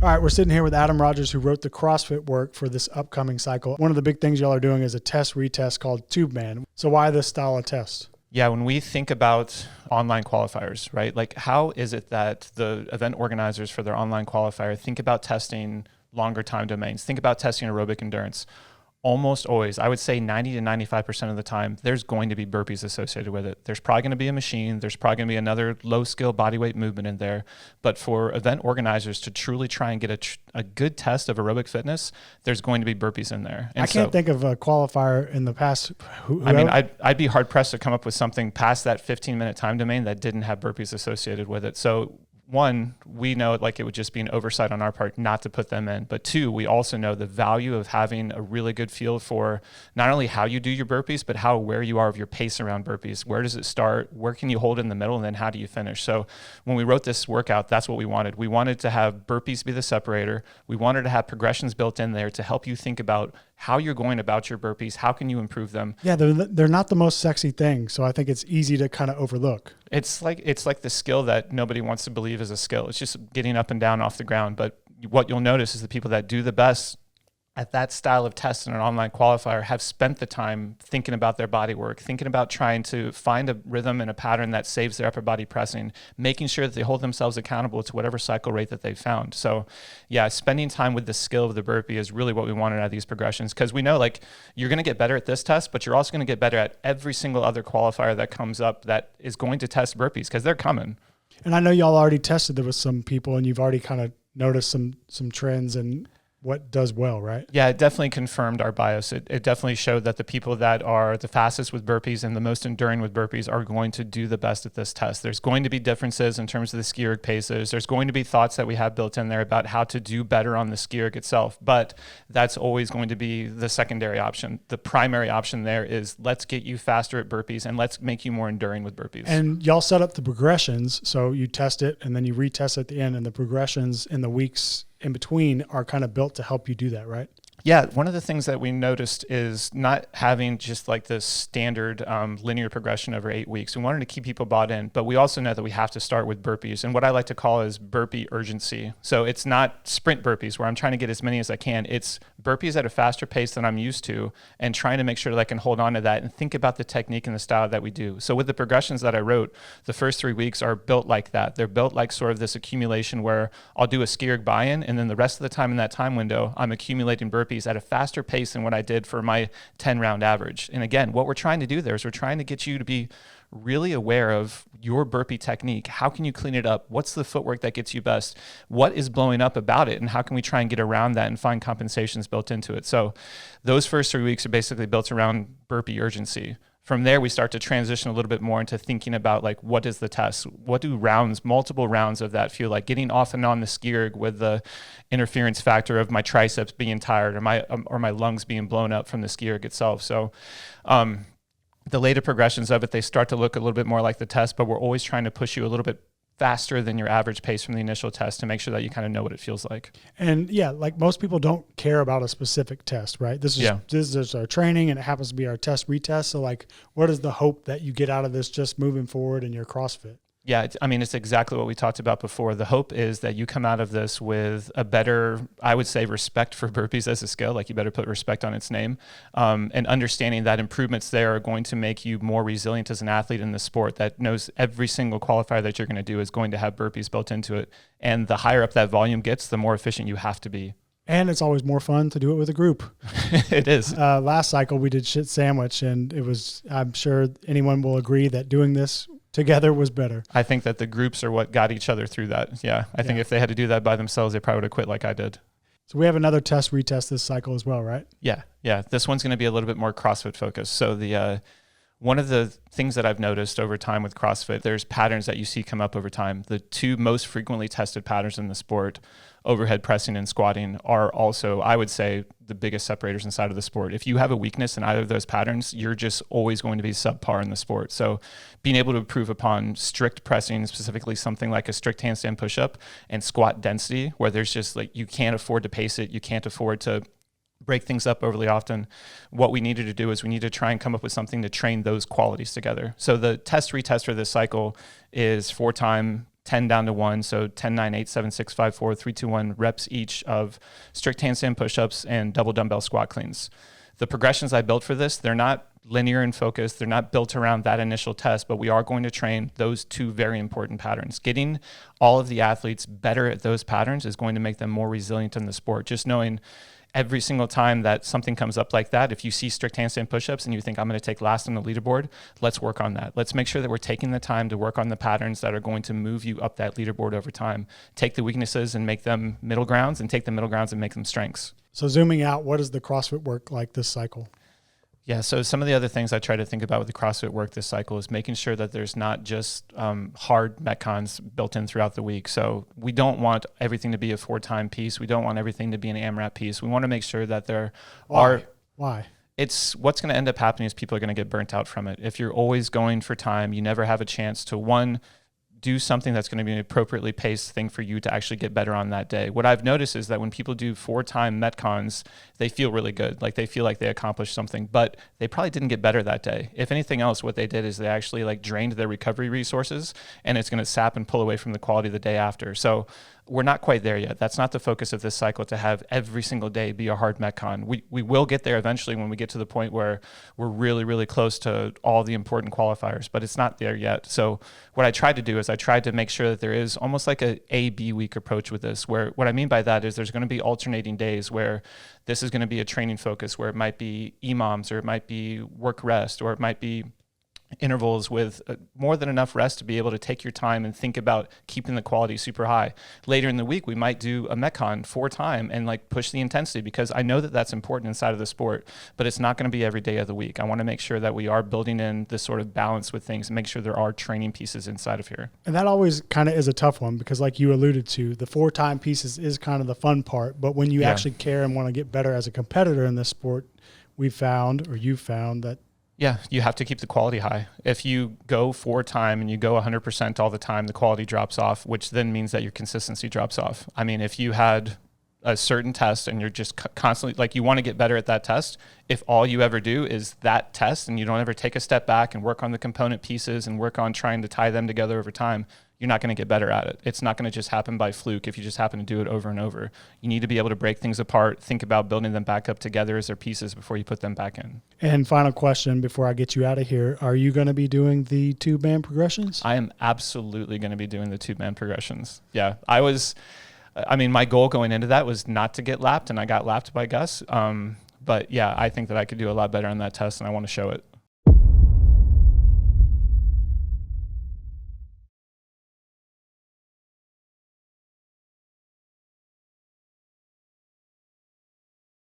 All right, we're sitting here with Adam Rogers, who wrote the CrossFit work for this upcoming cycle. One of the big things y'all are doing is a test retest called Tube Man. So why this style of test? Yeah, when we think about online qualifiers, right? Like, how is it that the event organizers for their online qualifier think about testing longer time domains, think about testing aerobic endurance? Almost always, I would say 90 to 95% of the time, there's going to be burpees associated with it. There's probably going to be a machine. There's probably going to be another low skill bodyweight movement in there. But for event organizers to truly try and get a good test of aerobic fitness, there's going to be burpees in there. And I can't think of a qualifier in the past. I'd be hard pressed to come up with something past that 15-minute time domain that didn't have burpees associated with it. So one, we know it would just be an oversight on our part not to put them in. But two, we also know the value of having a really good feel for not only how you do your burpees, but how aware you are of your pace around burpees. Where does it start? Where can you hold it in the middle? And then how do you finish? So when we wrote this workout, that's what we wanted. We wanted to have burpees be the separator. We wanted to have progressions built in there to help you think about how you're going about your burpees. How can you improve them? Yeah, they're not the most sexy thing. So I think it's easy to kind of overlook. It's like the skill that nobody wants to believe is a skill. It's just getting up and down off the ground. But what you'll notice is the people that do the best at that style of test in an online qualifier have spent the time thinking about their body work, thinking about trying to find a rhythm and a pattern that saves their upper body pressing, making sure that they hold themselves accountable to whatever cycle rate that they've found. So yeah, spending time with the skill of the burpee is really what we wanted out of these progressions, because we know you're going to get better at this test, but you're also going to get better at every single other qualifier that comes up that is going to test burpees, because they're coming. And I know y'all already tested it with some people, and you've already kind of noticed some trends and what does well, right? Yeah, it definitely confirmed our bias. It definitely showed that the people that are the fastest with burpees and the most enduring with burpees are going to do the best at this test. There's going to be differences in terms of the ski erg paces. There's going to be thoughts that we have built in there about how to do better on the ski erg itself, but that's always going to be the secondary option. The primary option there is let's get you faster at burpees and let's make you more enduring with burpees. And y'all set up the progressions, so you test it and then you retest at the end, and the progressions in the weeks in between are kind of built to help you do that, right? Yeah, one of the things that we noticed is not having just like this standard linear progression over 8 weeks. We wanted to keep people bought in, but we also know that we have to start with burpees, and what I like to call is burpee urgency. So it's not sprint burpees where I'm trying to get as many as I can. It's burpees at a faster pace than I'm used to, and trying to make sure that I can hold on to that and think about the technique and the style that we do. So with the progressions that I wrote, the first 3 weeks are built like that. They're built like sort of this accumulation where I'll do a ski erg buy-in, and then the rest of the time in that time window, I'm accumulating burpees at a faster pace than what I did for my 10-round average. And again, what we're trying to do there is we're trying to get you to be really aware of your burpee technique. How can you clean it up? What's the footwork that gets you best? What is blowing up about it? And how can we try and get around that and find compensations built into it? So those first 3 weeks are basically built around burpee urgency. From there, we start to transition a little bit more into thinking about what is the test? What do multiple rounds of that feel like? Getting off and on the ski erg with the interference factor of my triceps being tired or my lungs being blown up from the ski erg itself. So the later progressions of it, they start to look a little bit more like the test, but we're always trying to push you a little bit faster than your average pace from the initial test to make sure that you kind of know what it feels like. And yeah, like most people don't care about a specific test, right? This is our training, and it happens to be our test retest. So what is the hope that you get out of this just moving forward in your CrossFit? Yeah, it's exactly what we talked about before. The hope is that you come out of this with a better, I would say, respect for burpees as a skill. You better put respect on its name, and understanding that improvements there are going to make you more resilient as an athlete in the sport that knows every single qualifier that you're going to do is going to have burpees built into it. And the higher up that volume gets, the more efficient you have to be. And it's always more fun to do it with a group. It is. Last cycle we did shit sandwich, and I'm sure anyone will agree that doing this together was better. I think that the groups are what got each other through that. Yeah. I think if they had to do that by themselves, they probably would have quit like I did. So we have another test retest this cycle as well, right? Yeah. Yeah. This one's going to be a little bit more CrossFit focused. So one of the things that I've noticed over time with CrossFit, there's patterns that you see come up over time. The two most frequently tested patterns in the sport, overhead pressing and squatting, are also, I would say, the biggest separators inside of the sport. If you have a weakness in either of those patterns, you're just always going to be subpar in the sport. So being able to improve upon strict pressing, specifically something like a strict handstand push-up, and squat density, where there's just you can't afford to pace it, you can't afford to break things up overly often. What we needed to do is we need to try and come up with something to train those qualities together. So the test retest for this cycle is 4-time 10 down to 1. So 10, 9, 8, 7, 6, 5, 4, 3, 2, 1 reps each of strict handstand push-ups and double dumbbell squat cleans. The progressions I built for this, they're not linear in focus. They're not built around that initial test, but we are going to train those two very important patterns. Getting all of the athletes better at those patterns is going to make them more resilient in the sport. Just knowing every single time that something comes up like that, if you see strict handstand push-ups and you think I'm going to take last on the leaderboard, let's work on that. Let's make sure that we're taking the time to work on the patterns that are going to move you up that leaderboard over time. Take the weaknesses and make them middle grounds, and take the middle grounds and make them strengths. So zooming out, what is the CrossFit work like this cycle? Yeah, so some of the other things I try to think about with the CrossFit work this cycle is making sure that there's not just hard Metcons built in throughout the week. So we don't want everything to be a 4-time piece. We don't want everything to be an AMRAP piece. We want to make sure that there are... Why? It's what's going to end up happening is people are going to get burnt out from it. If you're always going for time, you never have a chance to, one, do something that's going to be an appropriately paced thing for you to actually get better on that day. What I've noticed is that when people do 4-time Metcons, they feel really good. Like they feel like they accomplished something, but they probably didn't get better that day. If anything else, what they did is they actually like drained their recovery resources, and it's going to sap and pull away from the quality the day after. So we're not quite there yet. That's not the focus of this cycle, to have every single day be a hard Metcon. We will get there eventually when we get to the point where we're really, really close to all the important qualifiers, but it's not there yet. So what I tried to do is I tried to make sure that there is almost like a A-B week approach with this, where what I mean by that is there's going to be alternating days where this is going to be a training focus, where it might be EMOMs, or it might be work rest, or it might be intervals with more than enough rest to be able to take your time and think about keeping the quality super high. Later in the week, we might do a Metcon 4-time and like push the intensity, because I know that that's important inside of the sport, but it's not going to be every day of the week. I want to make sure that we are building in this sort of balance with things and make sure there are training pieces inside of here. And that always kind of is a tough one, because like you alluded to, the 4-time pieces is kind of the fun part, but when you actually care and want to get better as a competitor in this sport, you found that yeah, you have to keep the quality high. If you go 4-time and you go 100% all the time, the quality drops off, which then means that your consistency drops off. I mean, if you had a certain test and you're just constantly, like, you want to get better at that test, if all you ever do is that test and you don't ever take a step back and work on the component pieces and work on trying to tie them together over time, you're not going to get better at it. It's not going to just happen by fluke if you just happen to do it over and over. You need to be able to break things apart, think about building them back up together as their pieces before you put them back in. And final question before I get you out of here, are you going to be doing the 2-band progressions? I am absolutely going to be doing the 2-band progressions. Yeah, my goal going into that was not to get lapped, and I got lapped by Gus. But yeah, I think that I could do a lot better on that test, and I want to show it.